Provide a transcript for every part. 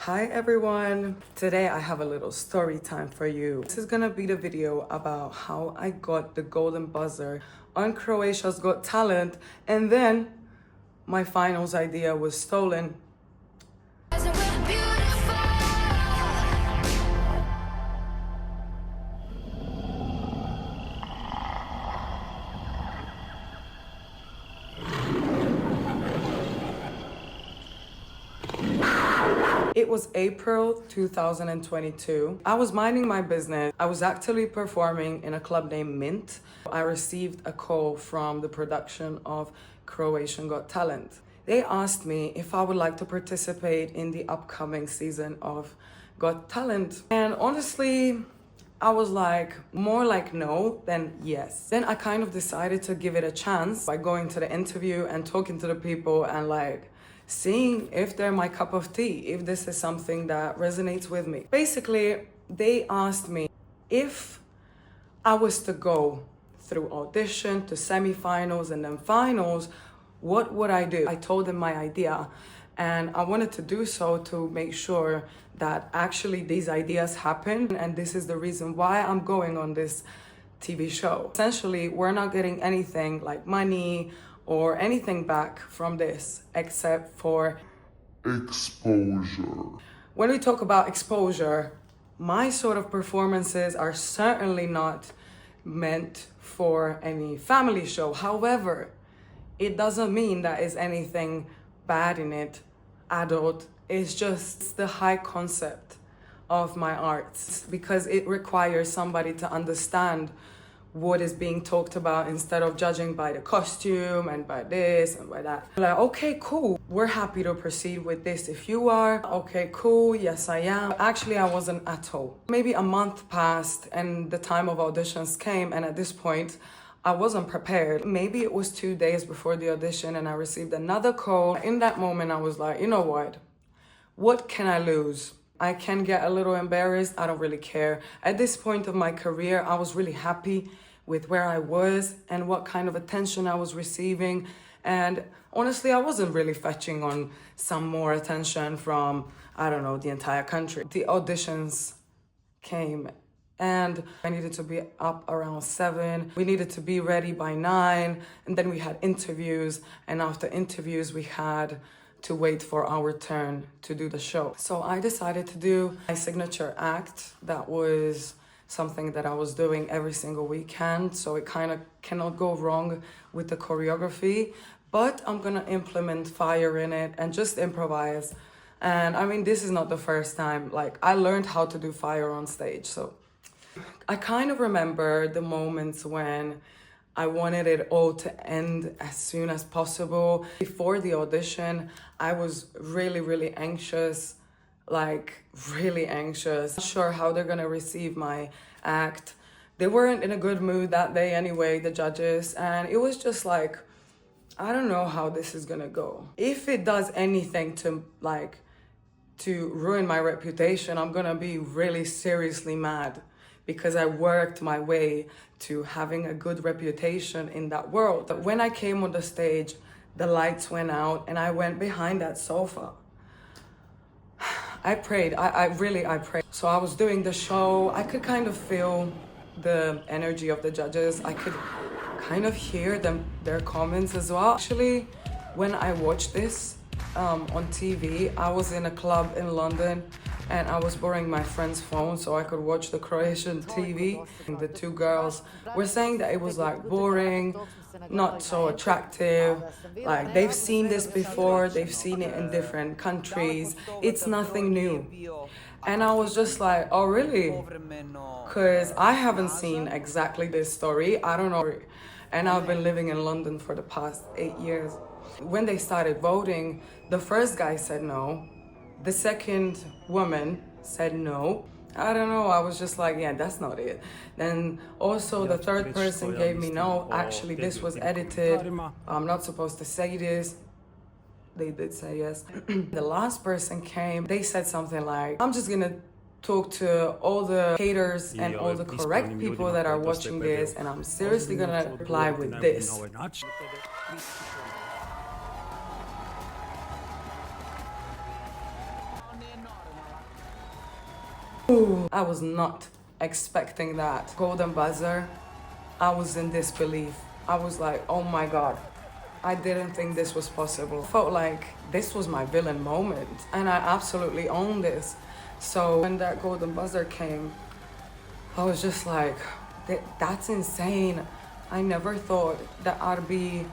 Hi everyone! Today I have a little story time for you. This is gonna be the video about how I got the golden buzzer on Croatia's Got Talent, and then my finals idea was stolen. It was April 2022. I was minding my business. I was actually performing in a club named Mint. I received a call from the production of Croatian Got Talent. They asked me if I would like to participate in the upcoming season of Got Talent. And honestly, I was like, more like no than yes. Then I kind of decided to give it a chance by going to the interview and talking to the people and like, seeing if they're my cup of tea, if this is something that resonates with me. Basically, they asked me if I was to go through audition to semifinals and then finals, what would I do? I told them my idea, and I wanted to do so to make sure that actually these ideas happen, and this is the reason why I'm going on this TV show. Essentially, we're not getting anything like money or anything back from this except for exposure. When we talk about exposure, my sort of performances are certainly not meant for any family show. However, it doesn't mean that is anything bad in it, adult. It's just the high concept of my arts because it requires somebody to understand what is being talked about instead of judging by the costume and by this and by that. Like, okay, cool. We're happy to proceed with this if you are. Okay, cool. Yes, I am. Actually, I wasn't at all. Maybe a month passed and the time of auditions came, and at this point, I wasn't prepared. Maybe it was 2 days before the audition and I received another call. In that moment, I was like, you know what can I lose? I can get a little embarrassed. I don't really care. At this point of my career, I was really happy with where I was and what kind of attention I was receiving. And honestly, I wasn't really fetching on some more attention from, I don't know, the entire country. The auditions came and I needed to be up around 7. We needed to be ready by 9. And then we had interviews. And after interviews, we had to wait for our turn to do the show. So I decided to do my signature act. That was something that I was doing every single weekend. So it kind of cannot go wrong with the choreography, but I'm gonna implement fire in it and just improvise. And I mean, this is not the first time. Like, I learned how to do fire on stage. So I kind of remember the moments when I wanted it all to end as soon as possible. Before the audition, I was really anxious, like really anxious. Not sure how they're gonna receive my act. They weren't in a good mood that day anyway, the judges, and it was just like, I don't know how this is gonna go. If it does anything to ruin my reputation, I'm gonna be really seriously mad, because I worked my way to having a good reputation in that world. But when I came on the stage, the lights went out and I went behind that sofa. I prayed, I prayed. So I was doing the show, I could kind of feel the energy of the judges. I could kind of hear their comments as well. Actually, when I watched this on TV, I was in a club in London and I was borrowing my friend's phone so I could watch the Croatian TV. The two girls were saying that it was like boring, not so attractive, like they've seen this before, they've seen it in different countries, it's nothing new. And I was just like, oh really? Because I haven't seen exactly this story, I don't know. And I've been living in London for the past 8 years. When they started voting, the first guy said no. The second woman said no. I don't know, I was just like, yeah, that's not it. Then also the third person gave me no. Actually, this was edited. I'm not supposed to say this. They did say yes. The last person came, they said something like, I'm just gonna talk to all the haters and all the correct people that are watching this, and I'm seriously gonna reply with this. Ooh, I was not expecting that. Golden buzzer, I was in disbelief. I was like, oh my God, I didn't think this was possible. Felt like this was my villain moment and I absolutely owned this. So when that golden buzzer came, I was just like, that's insane. I never thought that I'd be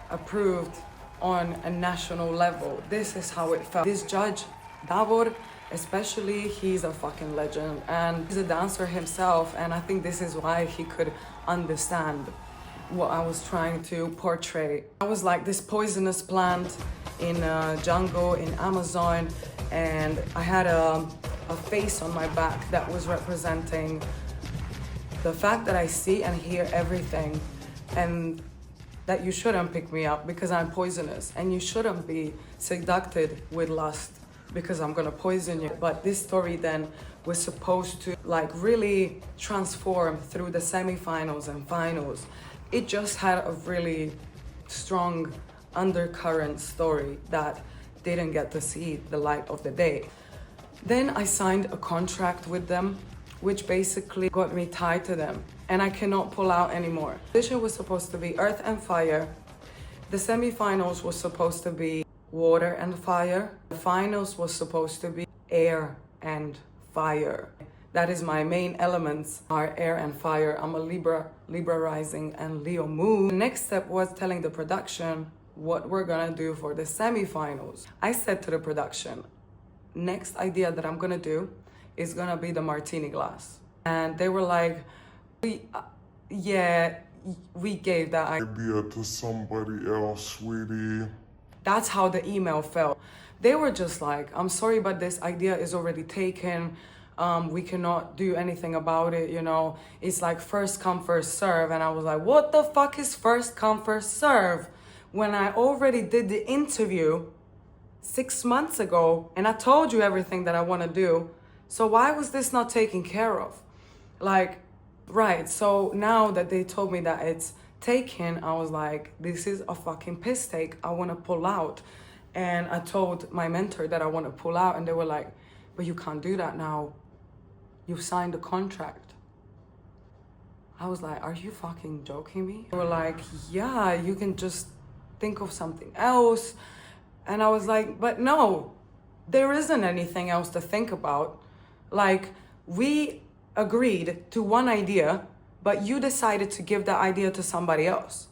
approved on a national level. This is how it felt. This judge, Davor, especially, he's a fucking legend and he's a dancer himself, and I think this is why he could understand what I was trying to portray. I was like this poisonous plant in a jungle in Amazon, and I had a face on my back that was representing the fact that I see and hear everything, and that you shouldn't pick me up because I'm poisonous, and you shouldn't be seduced with lust because I'm gonna poison you. But this story then was supposed to like really transform through the semifinals and finals. It just had a really strong undercurrent story that didn't get to see the light of the day. Then I signed a contract with them, which basically got me tied to them, and I cannot pull out anymore. The audition was supposed to be earth and fire. The semifinals was supposed to be water and fire. The finals was supposed to be air and fire. That is my main elements are air and fire. I'm a Libra rising and Leo moon. The next step was telling the production what we're gonna do for the semifinals. I said to the production, next idea that I'm gonna do is gonna be the martini glass. And they were like, yeah, we gave that idea to somebody else, sweetie. That's how the email felt. They were just like, I'm sorry, but this idea is already taken. We cannot do anything about it, you know. It's like first come, first serve. And I was like, what the fuck is first come, first serve? When I already did the interview 6 months ago and I told you everything that I want to do. So why was this not taken care of? Like, right, so now that they told me that it's taken, I was like, this is a fucking piss take. I want to pull out. And I told my mentor that I want to pull out, and they were like, but you can't do that now. You've signed a contract. I was like, are you fucking joking me? They were like, yeah, you can just think of something else. And I was like, but no, there isn't anything else to think about. Like, we agreed to one idea, but you decided to give that idea to somebody else.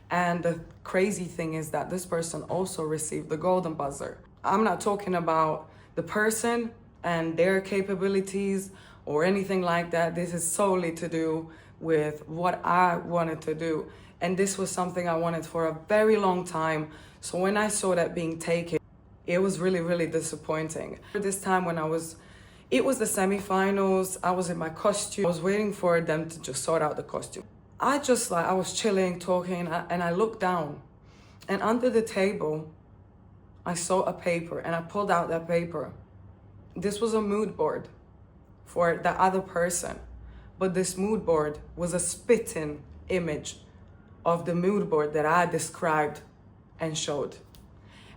And the crazy thing is that this person also received the golden buzzer. I'm not talking about the person and their capabilities or anything like that. This is solely to do with what I wanted to do. And this was something I wanted for a very long time. So when I saw that being taken, it was really, really disappointing. This time when it was the semifinals, I was in my costume. I was waiting for them to just sort out the costume. I was chilling, talking, and I looked down. And under the table, I saw a paper, and I pulled out that paper. This was a mood board for the other person. But this mood board was a spit-in image of the mood board that I described and showed.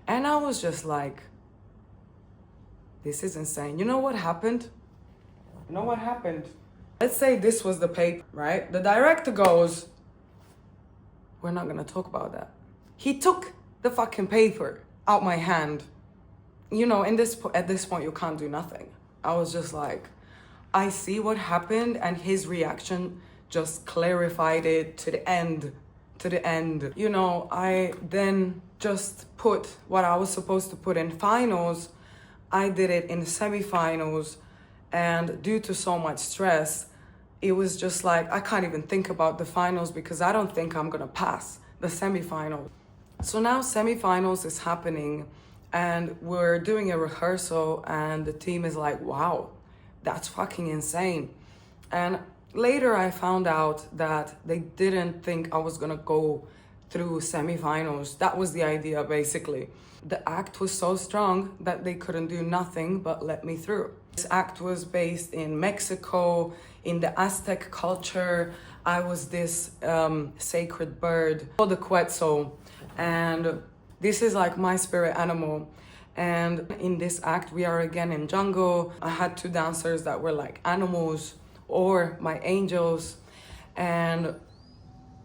And I was just like, this is insane. You know what happened? You know what happened? Let's say this was the paper, right? The director goes, we're not gonna talk about that. He took the fucking paper out my hand. You know, at this point, you can't do nothing. I was just like, I see what happened, and his reaction just clarified it to the end. You know, I then just put what I was supposed to put in finals. I did it in semifinals, and due to so much stress, it was just like, I can't even think about the finals because I don't think I'm gonna pass the semifinals. So now semifinals is happening, and we're doing a rehearsal, and the team is like, wow, that's fucking insane. And later I found out that they didn't think I was gonna go through semifinals. That was the idea, basically. The act was so strong that they couldn't do nothing but let me through. This act was based in Mexico, in the Aztec culture. I was this sacred bird called the Quetzal, and this is like my spirit animal. And in this act, we are again in jungle. I had two dancers that were like animals or my angels. And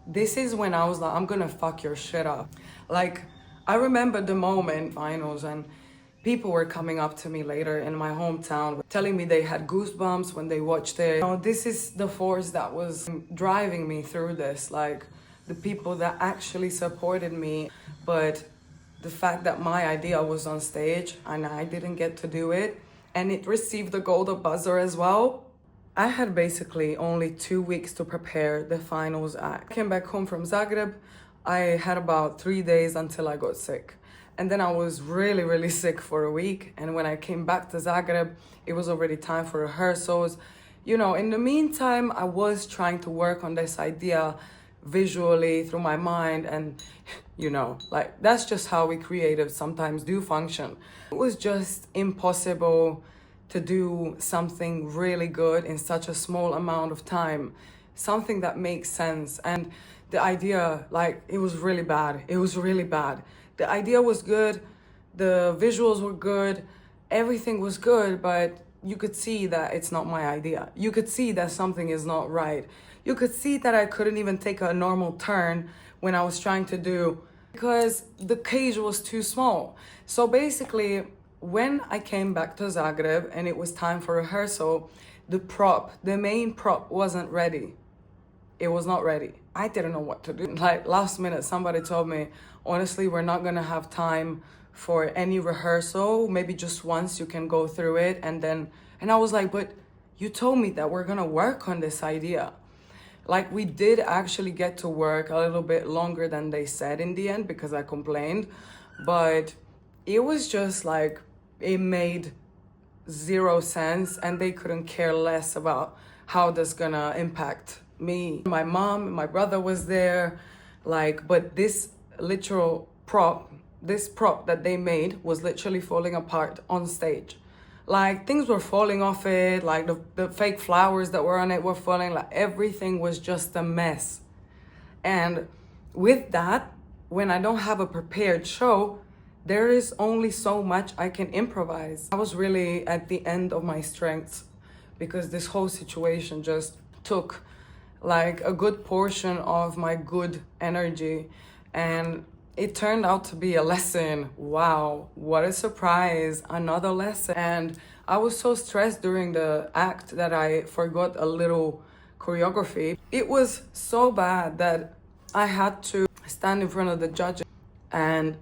this is when I was like, I'm gonna fuck your shit up. Like, I remember the moment, finals, and people were coming up to me later in my hometown telling me they had goosebumps when they watched it. You know, this is the force that was driving me through this, like the people that actually supported me. But the fact that my idea was on stage and I didn't get to do it, and it received the golden buzzer as well. I had basically only 2 weeks to prepare the finals act. I came back home from Zagreb. I had about 3 days until I got sick. And then I was really, really sick for a week. And when I came back to Zagreb, it was already time for rehearsals. You know, in the meantime, I was trying to work on this idea visually through my mind. And, you know, like, that's just how we creatives sometimes do function. It was just impossible to do something really good in such a small amount of time, something that makes sense. And the idea, like, it was really bad. It was really bad. The idea was good, the visuals were good, everything was good, but you could see that it's not my idea. You could see that something is not right. You could see that I couldn't even take a normal turn when I was trying to do, because the cage was too small. So basically, when I came back to Zagreb and it was time for rehearsal, the main prop wasn't ready. It was not ready. I didn't know what to do. Like, last minute, somebody told me, honestly, we're not gonna have time for any rehearsal. Maybe just once you can go through it. And I was like, but you told me that we're gonna work on this idea. Like, we did actually get to work a little bit longer than they said in the end because I complained. But it was just like, it made zero sense and they couldn't care less about how that's gonna impact me. My mom and my brother was there, like, but this prop that they made was literally falling apart on stage. Like, things were falling off it, like the fake flowers that were on it were falling, like everything was just a mess. And with that, when I don't have a prepared show, there is only so much I can improvise. I was really at the end of my strengths because this whole situation just took like a good portion of my good energy, and it turned out to be a lesson. Wow, what a surprise, another lesson. And I was so stressed during the act that I forgot a little choreography. It was so bad that I had to stand in front of the judges and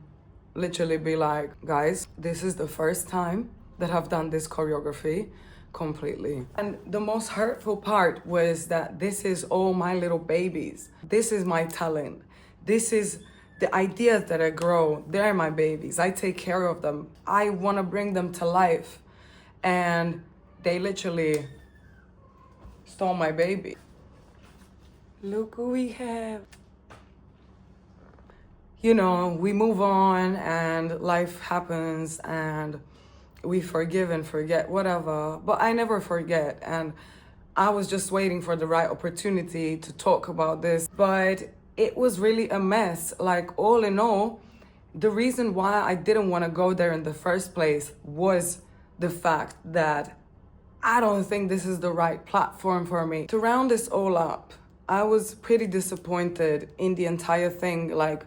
literally be like, guys, this is the first time that I've done this choreography completely. And the most hurtful part was that this is all my little babies. This is my talent. This is the ideas that I grow. They're my babies. I take care of them. I want to bring them to life. And they literally stole my baby. Look who we have. You know, we move on and life happens and we forgive and forget, whatever. But I never forget. And I was just waiting for the right opportunity to talk about this. But it was really a mess. Like, all in all, the reason why I didn't want to go there in the first place was the fact that I don't think this is the right platform for me. To round this all up, I was pretty disappointed in the entire thing. Like,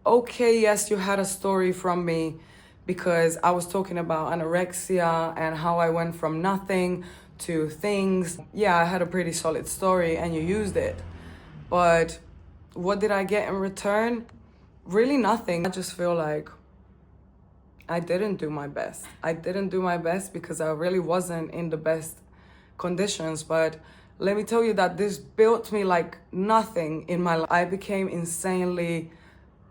okay, yes, you had a story from me because I was talking about anorexia and how I went from nothing to things. Yeah, I had a pretty solid story and you used it. But what did I get in return? Really nothing. I just feel like I didn't do my best. I didn't do my best because I really wasn't in the best conditions. But let me tell you that this built me like nothing in my life. I became insanely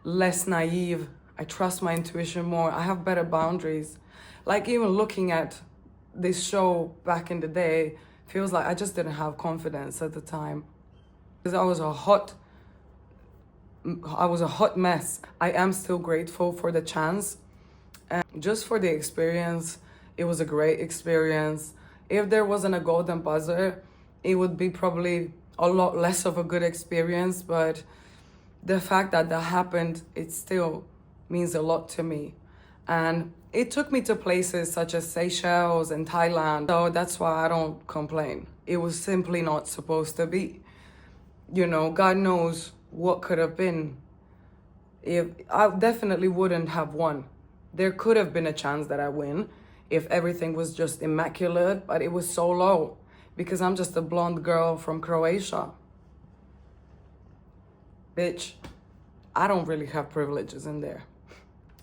less naive. I trust my intuition more. I have better boundaries. Like, even looking at this show back in the day feels like I just didn't have confidence at the time. Because I was a hot mess. I am still grateful for the chance and just for the experience. It was a great experience. If there wasn't a golden buzzer, it would be probably a lot less of a good experience, but the fact that that happened, it still means a lot to me. And it took me to places such as Seychelles and Thailand. So that's why I don't complain. It was simply not supposed to be. You know, God knows what could have been. If I definitely wouldn't have won. There could have been a chance that I win if everything was just immaculate, but it was so low because I'm just a blonde girl from Croatia. Bitch, I don't really have privileges in there.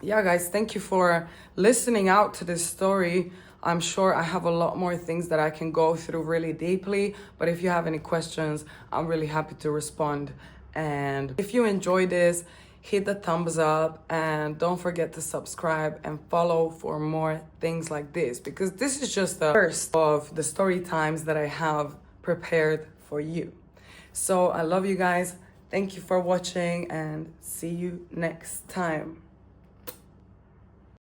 Yeah, guys, thank you for listening out to this story. I'm sure I have a lot more things that I can go through really deeply, but if you have any questions, I'm really happy to respond. And if you enjoyed this, hit the thumbs up and don't forget to subscribe and follow for more things like this, because this is just the first of the story times that I have prepared for you. So I love you guys. Thank you for watching and see you next time.